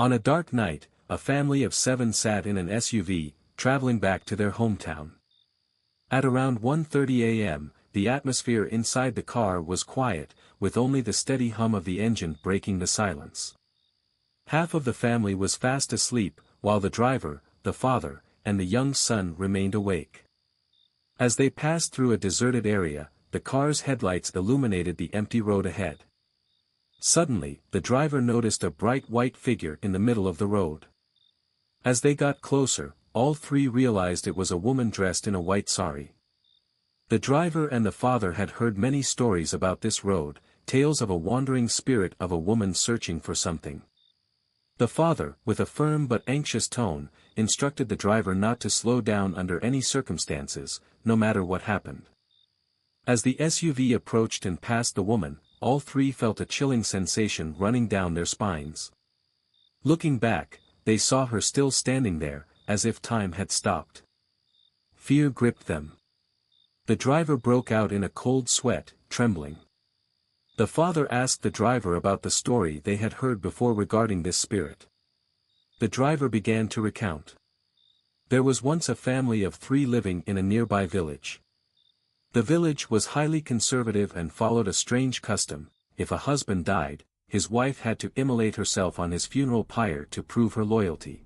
On a dark night, a family of 7 sat in an SUV, traveling back to their hometown. At around 1:30 a.m., the atmosphere inside the car was quiet, with only the steady hum of the engine breaking the silence. Half of the family was fast asleep, while the driver, the father, and the young son remained awake. As they passed through a deserted area, the car's headlights illuminated the empty road ahead. Suddenly, the driver noticed a bright white figure in the middle of the road. As they got closer, all three realized it was a woman dressed in a white sari. The driver and the father had heard many stories about this road, tales of a wandering spirit of a woman searching for something. The father, with a firm but anxious tone, instructed the driver not to slow down under any circumstances, no matter what happened. As the SUV approached and passed the woman, all three felt a chilling sensation running down their spines. Looking back, they saw her still standing there, as if time had stopped. Fear gripped them. The driver broke out in a cold sweat, trembling. The father asked the driver about the story they had heard before regarding this spirit. The driver began to recount. There was once a family of 3 living in a nearby village. The village was highly conservative and followed a strange custom: if a husband died, his wife had to immolate herself on his funeral pyre to prove her loyalty.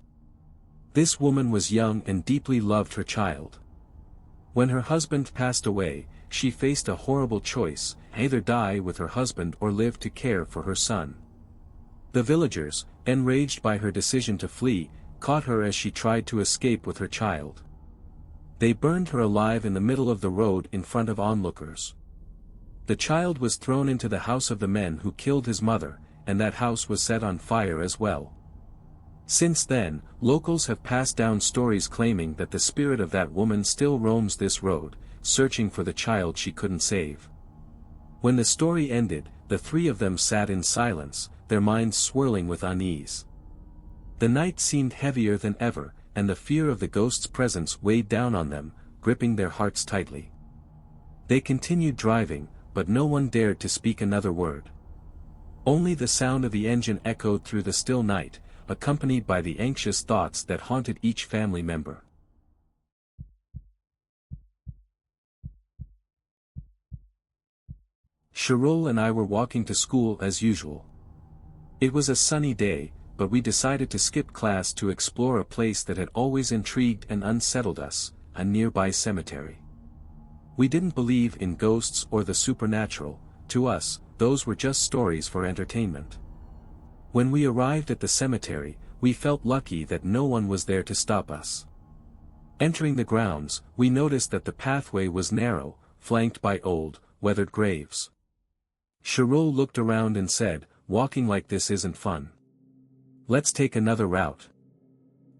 This woman was young and deeply loved her child. When her husband passed away, she faced a horrible choice: either die with her husband or live to care for her son. The villagers, enraged by her decision to flee, caught her as she tried to escape with her child. They burned her alive in the middle of the road in front of onlookers. The child was thrown into the house of the men who killed his mother, and that house was set on fire as well. Since then, locals have passed down stories claiming that the spirit of that woman still roams this road, searching for the child she couldn't save. When the story ended, the 3 of them sat in silence, their minds swirling with unease. The night seemed heavier than ever, and the fear of the ghost's presence weighed down on them, gripping their hearts tightly. They continued driving, but no one dared to speak another word. Only the sound of the engine echoed through the still night, accompanied by the anxious thoughts that haunted each family member. Cheryl and I were walking to school as usual. It was a sunny day, but we decided to skip class to explore a place that had always intrigued and unsettled us: a nearby cemetery. We didn't believe in ghosts or the supernatural; to us, those were just stories for entertainment. When we arrived at the cemetery, we felt lucky that no one was there to stop us. Entering the grounds, we noticed that the pathway was narrow, flanked by old, weathered graves. Cheryl looked around and said, "Walking like this isn't fun. Let's take another route."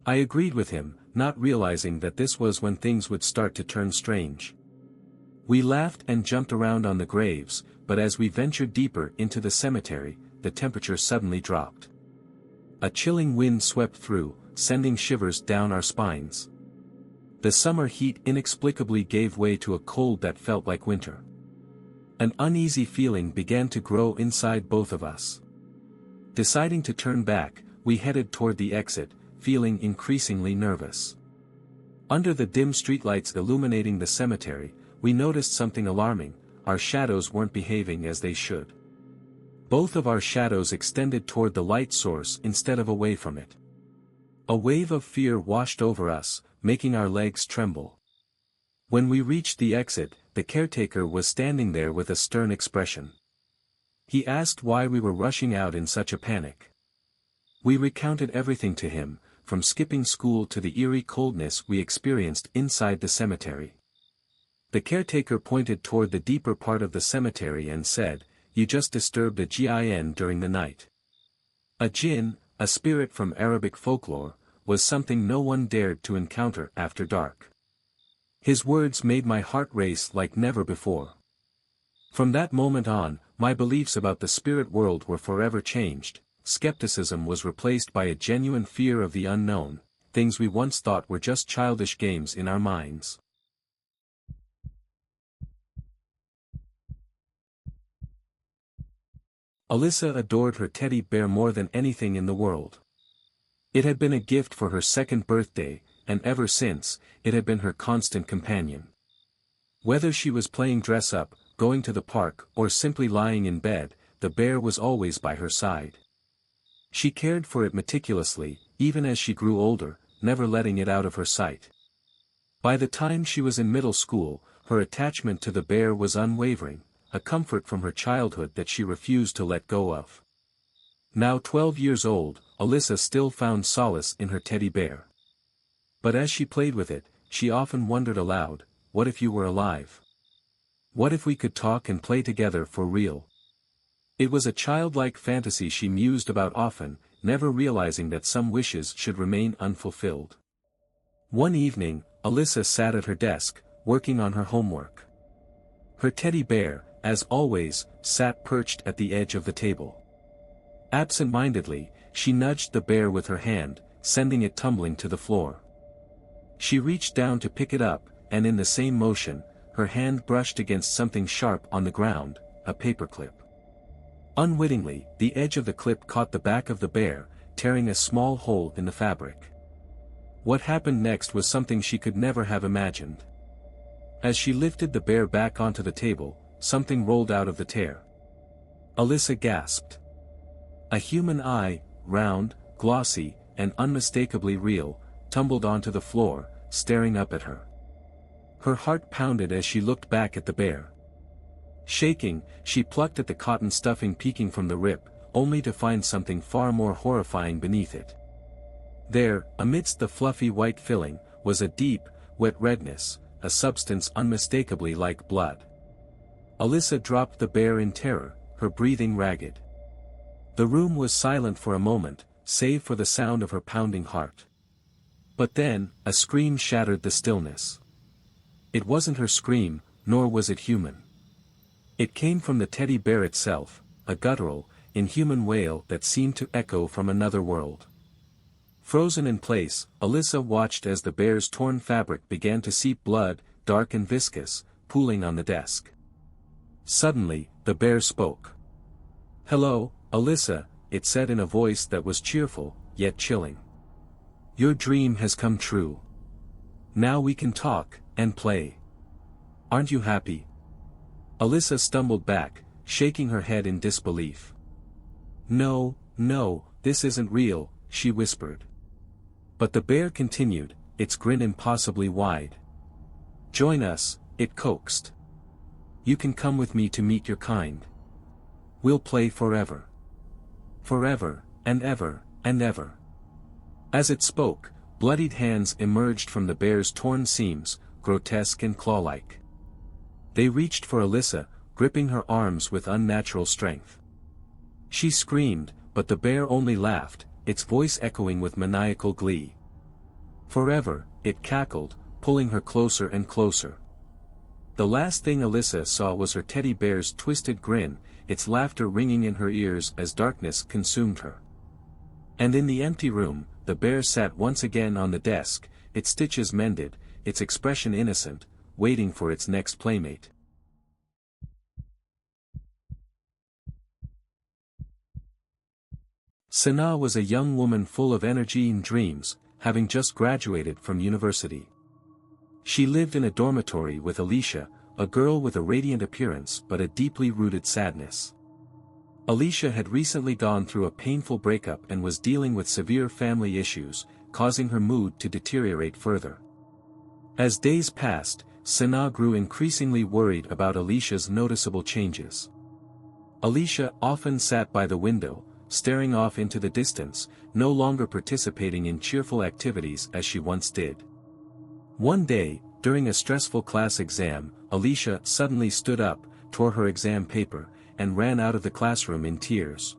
I agreed with him, not realizing that this was when things would start to turn strange. We laughed and jumped around on the graves, but as we ventured deeper into the cemetery, the temperature suddenly dropped. A chilling wind swept through, sending shivers down our spines. The summer heat inexplicably gave way to a cold that felt like winter. An uneasy feeling began to grow inside both of us. Deciding to turn back, we headed toward the exit, feeling increasingly nervous. Under the dim streetlights illuminating the cemetery, we noticed something alarming: our shadows weren't behaving as they should. Both of our shadows extended toward the light source instead of away from it. A wave of fear washed over us, making our legs tremble. When we reached the exit, the caretaker was standing there with a stern expression. He asked why we were rushing out in such a panic. We recounted everything to him, from skipping school to the eerie coldness we experienced inside the cemetery. The caretaker pointed toward the deeper part of the cemetery and said, "You just disturbed a jinn during the night." A jinn, a spirit from Arabic folklore, was something no one dared to encounter after dark. His words made my heart race like never before. From that moment on, my beliefs about the spirit world were forever changed. Skepticism was replaced by a genuine fear of the unknown. Things we once thought were just childish games in our minds. Alyssa adored her teddy bear more than anything in the world. It had been a gift for her second birthday, and ever since, it had been her constant companion. Whether she was playing dress-up, going to the park, or simply lying in bed, the bear was always by her side. She cared for it meticulously, even as she grew older, never letting it out of her sight. By the time she was in middle school, her attachment to the bear was unwavering, a comfort from her childhood that she refused to let go of. Now 12 years old, Alyssa still found solace in her teddy bear. But as she played with it, she often wondered aloud, what if you were alive? What if we could talk and play together for real? It was a childlike fantasy she mused about often, never realizing that some wishes should remain unfulfilled. One evening, Alyssa sat at her desk, working on her homework. Her teddy bear, as always, sat perched at the edge of the table. Absent-mindedly, she nudged the bear with her hand, sending it tumbling to the floor. She reached down to pick it up, and in the same motion, her hand brushed against something sharp on the ground, a paperclip. Unwittingly, the edge of the clip caught the back of the bear, tearing a small hole in the fabric. What happened next was something she could never have imagined. As she lifted the bear back onto the table, something rolled out of the tear. Alyssa gasped. A human eye, round, glossy, and unmistakably real, tumbled onto the floor, staring up at her. Her heart pounded as she looked back at the bear. Shaking, she plucked at the cotton stuffing peeking from the rip, only to find something far more horrifying beneath it. There, amidst the fluffy white filling, was a deep, wet redness, a substance unmistakably like blood. Alyssa dropped the bear in terror, her breathing ragged. The room was silent for a moment, save for the sound of her pounding heart. But then, a scream shattered the stillness. It wasn't her scream, nor was it human. It came from the teddy bear itself, a guttural, inhuman wail that seemed to echo from another world. Frozen in place, Alyssa watched as the bear's torn fabric began to seep blood, dark and viscous, pooling on the desk. Suddenly, the bear spoke. "Hello, Alyssa," it said in a voice that was cheerful, yet chilling. "Your dream has come true. Now we can talk, and play. Aren't you happy?" Alyssa stumbled back, shaking her head in disbelief. "No, this isn't real," she whispered. But the bear continued, its grin impossibly wide. "Join us," it coaxed. "You can come with me to meet your kind. We'll play forever. Forever, and ever, and ever." As it spoke, bloodied hands emerged from the bear's torn seams, grotesque and claw-like. They reached for Alyssa, gripping her arms with unnatural strength. She screamed, but the bear only laughed, its voice echoing with maniacal glee. "Forever," it cackled, pulling her closer and closer. The last thing Alyssa saw was her teddy bear's twisted grin, its laughter ringing in her ears as darkness consumed her. And in the empty room, the bear sat once again on the desk, its stitches mended, its expression innocent, waiting for its next playmate. Sanaa was a young woman full of energy and dreams, having just graduated from university. She lived in a dormitory with Alicia, a girl with a radiant appearance but a deeply rooted sadness. Alicia had recently gone through a painful breakup and was dealing with severe family issues, causing her mood to deteriorate further. As days passed, Sanaa grew increasingly worried about Alicia's noticeable changes. Alicia often sat by the window, staring off into the distance, no longer participating in cheerful activities as she once did. One day, during a stressful class exam, Alicia suddenly stood up, tore her exam paper, and ran out of the classroom in tears.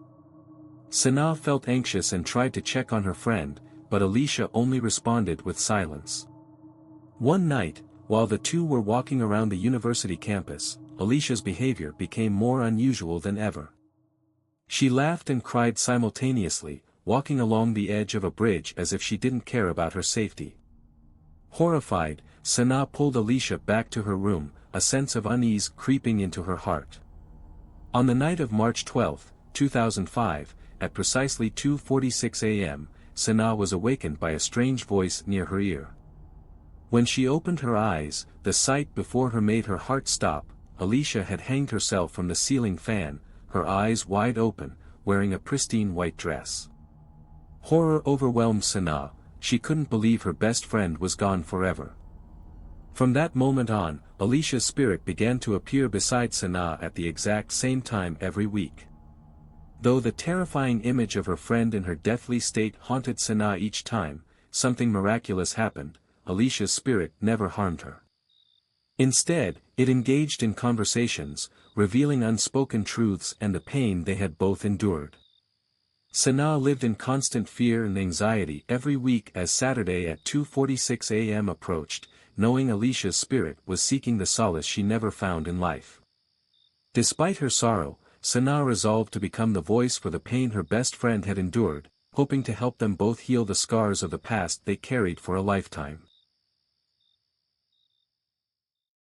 Sanaa felt anxious and tried to check on her friend, but Alicia only responded with silence. One night, while the two were walking around the university campus, Alicia's behavior became more unusual than ever. She laughed and cried simultaneously, walking along the edge of a bridge as if she didn't care about her safety. Horrified, Sanaa pulled Alicia back to her room, a sense of unease creeping into her heart. On the night of March 12, 2005, at precisely 2:46 a.m., Sanaa was awakened by a strange voice near her ear. When she opened her eyes, the sight before her made her heart stop. Alicia had hanged herself from the ceiling fan, her eyes wide open, wearing a pristine white dress. Horror overwhelmed Sanaa. She couldn't believe her best friend was gone forever. From that moment on, Alicia's spirit began to appear beside Sanaa at the exact same time every week. Though the terrifying image of her friend in her deathly state haunted Sanaa each time, something miraculous happened. Alicia's spirit never harmed her. Instead, it engaged in conversations, revealing unspoken truths and the pain they had both endured. Sanaa lived in constant fear and anxiety every week as Saturday at 2:46 a.m. approached, knowing Alicia's spirit was seeking the solace she never found in life. Despite her sorrow, Sanaa resolved to become the voice for the pain her best friend had endured, hoping to help them both heal the scars of the past they carried for a lifetime.